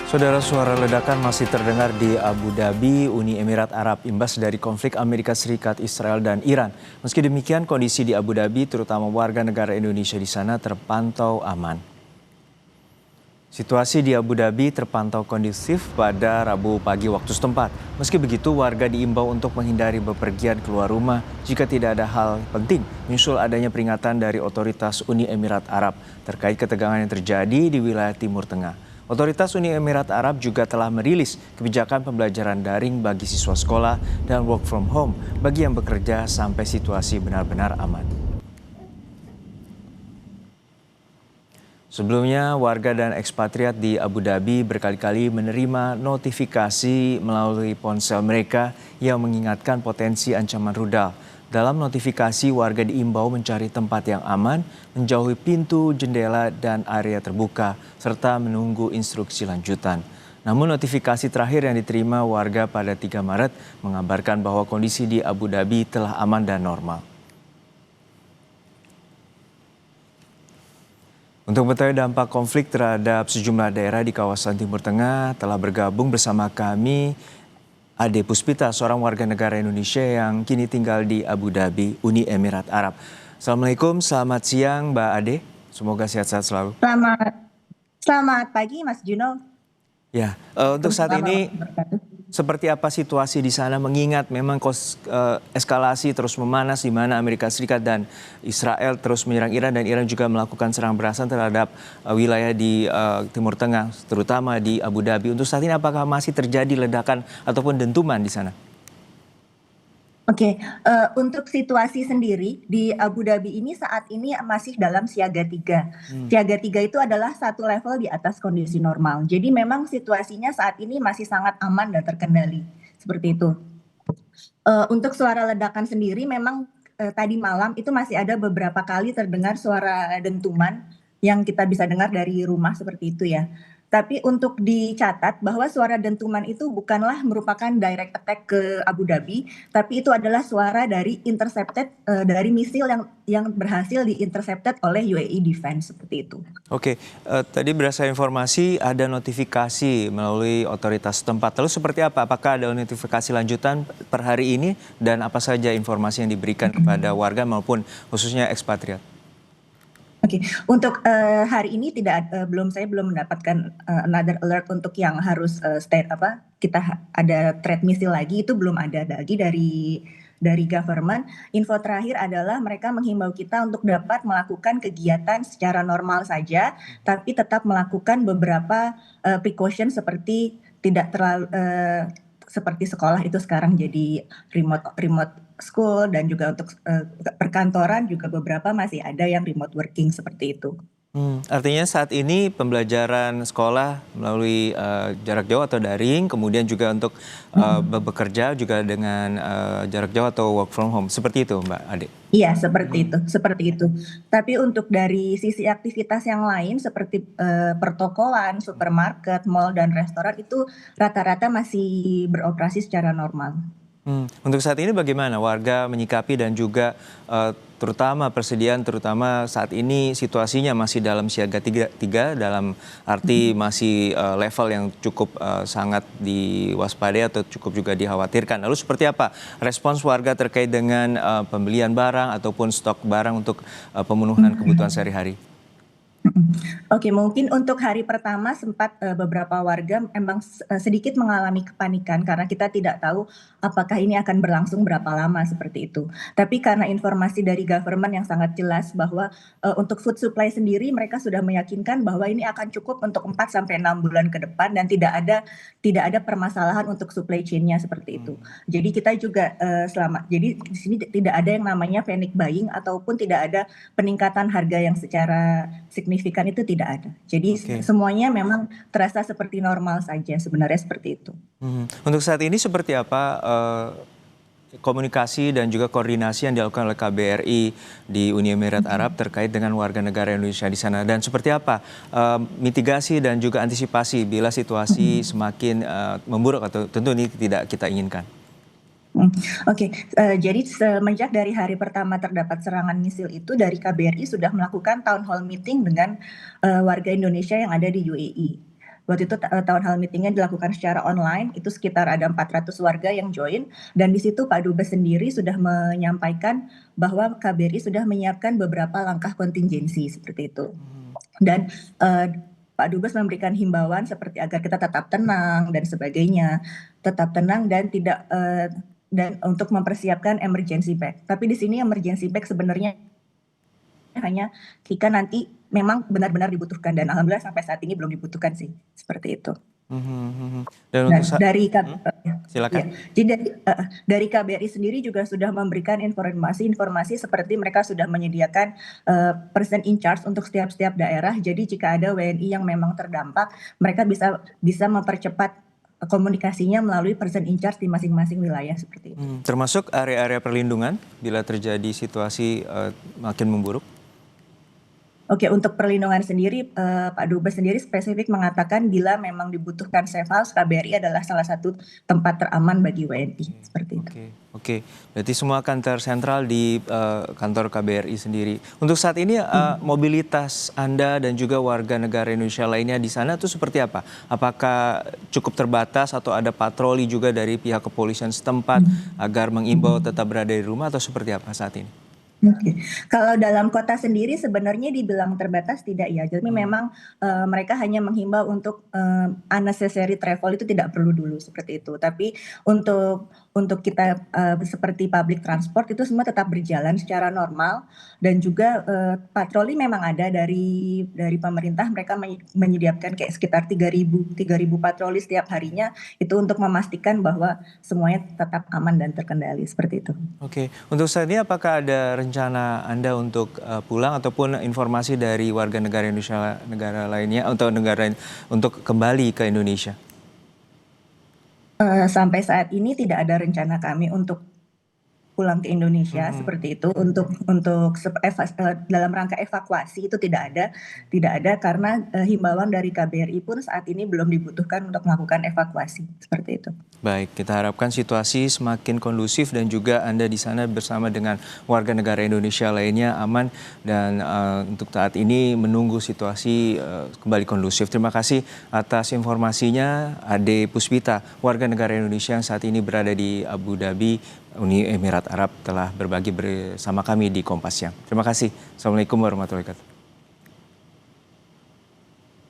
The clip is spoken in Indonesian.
Saudara, suara ledakan masih terdengar di Abu Dhabi, Uni Emirat Arab, imbas dari konflik Amerika Serikat, Israel, dan Iran. Meski demikian, kondisi di Abu Dhabi, terutama warga negara Indonesia di sana, terpantau aman. Situasi di Abu Dhabi terpantau kondusif pada Rabu pagi waktu setempat. Meski begitu, warga diimbau untuk menghindari bepergian keluar rumah jika tidak ada hal penting, menyusul adanya peringatan dari otoritas Uni Emirat Arab terkait ketegangan yang terjadi di wilayah Timur Tengah. Otoritas Uni Emirat Arab juga telah merilis kebijakan pembelajaran daring bagi siswa sekolah dan work from home bagi yang bekerja sampai situasi benar-benar aman. Sebelumnya, warga dan ekspatriat di Abu Dhabi berkali-kali menerima notifikasi melalui ponsel mereka yang mengingatkan potensi ancaman rudal. Dalam notifikasi, warga diimbau mencari tempat yang aman, menjauhi pintu, jendela, dan area terbuka, serta menunggu instruksi lanjutan. Namun notifikasi terakhir yang diterima warga pada 3 Maret mengabarkan bahwa kondisi di Abu Dhabi telah aman dan normal. Untuk mengetahui dampak konflik terhadap sejumlah daerah di kawasan Timur Tengah, telah bergabung bersama kami Ade Puspita, seorang warga negara Indonesia yang kini tinggal di Abu Dhabi, Uni Emirat Arab. Assalamualaikum, selamat siang Mbak Ade. Semoga sehat-sehat selalu. Selamat pagi Mas Juno. Ya, untuk saat ini seperti apa situasi di sana mengingat memang eskalasi terus memanas di mana Amerika Serikat dan Israel terus menyerang Iran dan Iran juga melakukan serang belasan terhadap wilayah di Timur Tengah, terutama di Abu Dhabi. Untuk saat ini apakah masih terjadi ledakan ataupun dentuman di sana? Oke, untuk situasi sendiri di Abu Dhabi ini saat ini masih dalam siaga 3. Siaga 3 itu adalah satu level di atas kondisi normal. Jadi memang situasinya saat ini masih sangat aman dan terkendali. Seperti itu. Untuk suara ledakan sendiri memang tadi malam itu masih ada beberapa kali terdengar suara dentuman yang kita bisa dengar dari rumah seperti itu ya. Tapi untuk dicatat bahwa suara dentuman itu bukanlah merupakan direct attack ke Abu Dhabi, tapi itu adalah suara dari intercepted dari misil yang berhasil di-intercepted oleh UAE Defense seperti itu. Oke, tadi berdasarkan informasi ada notifikasi melalui otoritas setempat. Lalu seperti apa? Apakah ada notifikasi lanjutan per hari ini dan apa saja informasi yang diberikan kepada warga maupun khususnya ekspatriat? Oke, untuk hari ini saya belum mendapatkan another alert untuk yang harus kita ada threat missile lagi, itu belum ada lagi dari government. Info terakhir adalah mereka menghimbau kita untuk dapat melakukan kegiatan secara normal saja, tapi tetap melakukan beberapa precaution seperti tidak terlalu seperti sekolah itu sekarang jadi remote school dan juga untuk perkantoran juga beberapa masih ada yang remote working seperti itu. Artinya saat ini pembelajaran sekolah melalui jarak jauh atau daring, kemudian juga untuk bekerja juga dengan jarak jauh atau work from home, seperti itu Mbak Ade? Iya, seperti itu. Tapi untuk dari sisi aktivitas yang lain seperti pertokoan, supermarket, mal, dan restoran itu rata-rata masih beroperasi secara normal. Untuk saat ini bagaimana warga menyikapi dan juga terutama persediaan, terutama saat ini situasinya masih dalam siaga 3 dalam arti masih level yang cukup sangat diwaspadai atau cukup juga dikhawatirkan. Lalu seperti apa respons warga terkait dengan pembelian barang ataupun stok barang untuk pemenuhan kebutuhan sehari-hari? Oke, mungkin untuk hari pertama sempat beberapa warga memang sedikit mengalami kepanikan karena kita tidak tahu apakah ini akan berlangsung berapa lama seperti itu. Tapi karena informasi dari government yang sangat jelas bahwa untuk food supply sendiri mereka sudah meyakinkan bahwa ini akan cukup untuk 4 sampai 6 bulan ke depan dan tidak ada permasalahan untuk supply chain-nya seperti itu. Jadi kita juga jadi di sini tidak ada yang namanya panic buying ataupun tidak ada peningkatan harga yang secara signifikan, itu tidak ada. Jadi semuanya memang terasa seperti normal saja sebenarnya seperti itu. Untuk saat ini seperti apa komunikasi dan juga koordinasi yang dilakukan oleh KBRI di Uni Emirat Arab terkait dengan warga negara Indonesia di sana, dan seperti apa mitigasi dan juga antisipasi bila situasi semakin memburuk atau tentu ini tidak kita inginkan? Oke, jadi semenjak dari hari pertama terdapat serangan misil itu dari KBRI sudah melakukan town hall meeting dengan warga Indonesia yang ada di UAE. Waktu itu town hall meeting-nya dilakukan secara online, itu sekitar ada 400 warga yang join, dan di situ Pak Dubes sendiri sudah menyampaikan bahwa KBRI sudah menyiapkan beberapa langkah kontingensi seperti itu. Dan Pak Dubes memberikan himbauan seperti agar kita tetap tenang dan sebagainya, tetap tenang dan tidak dan untuk mempersiapkan emergency bag. Tapi di sini emergency bag sebenarnya hanya jika nanti memang benar-benar dibutuhkan, dan alhamdulillah sampai saat ini belum dibutuhkan sih, seperti itu. Dan Nah, untuk silakan. ya, jadi dari KBRI sendiri juga sudah memberikan informasi seperti mereka sudah menyediakan person in charge untuk setiap daerah. Jadi jika ada WNI yang memang terdampak, mereka bisa mempercepat komunikasinya melalui person in charge di masing-masing wilayah seperti itu. Termasuk area-area perlindungan bila terjadi situasi makin memburuk? Oke, untuk perlindungan sendiri, Pak Dubes sendiri spesifik mengatakan bila memang dibutuhkan safe house, KBRI adalah salah satu tempat teraman bagi WNI, seperti itu. Oke. Berarti semua akan tersentral di kantor KBRI sendiri. Untuk saat ini mobilitas Anda dan juga warga negara Indonesia lainnya di sana itu seperti apa? Apakah cukup terbatas atau ada patroli juga dari pihak kepolisian setempat agar mengimbau tetap berada di rumah, atau seperti apa saat ini? Oke, kalau dalam kota sendiri sebenarnya dibilang terbatas tidak ya. Jadi memang mereka hanya menghimbau untuk unnecessary travel itu tidak perlu dulu seperti itu. Tapi untuk kita seperti public transport itu semua tetap berjalan secara normal, dan juga patroli memang ada dari pemerintah. Mereka menyediakan kayak sekitar 3.000 patroli setiap harinya, itu untuk memastikan bahwa semuanya tetap aman dan terkendali seperti itu. Oke, untuk saat ini apakah ada rencana Anda untuk pulang ataupun informasi dari warga negara Indonesia negara lainnya untuk kembali ke Indonesia? Sampai saat ini tidak ada rencana kami untuk pulang ke Indonesia seperti itu, untuk dalam rangka evakuasi itu tidak ada karena himbauan dari KBRI pun saat ini belum dibutuhkan untuk melakukan evakuasi seperti itu. Baik, kita harapkan situasi semakin kondusif dan juga Anda di sana bersama dengan warga negara Indonesia lainnya aman, dan untuk saat ini menunggu situasi kembali kondusif. Terima kasih atas informasinya, Ade Puspita, warga negara Indonesia yang saat ini berada di Abu Dhabi, Uni Emirat Arab, telah berbagi bersama kami di Kompas Siang. Terima kasih. Assalamualaikum warahmatullahi wabarakatuh.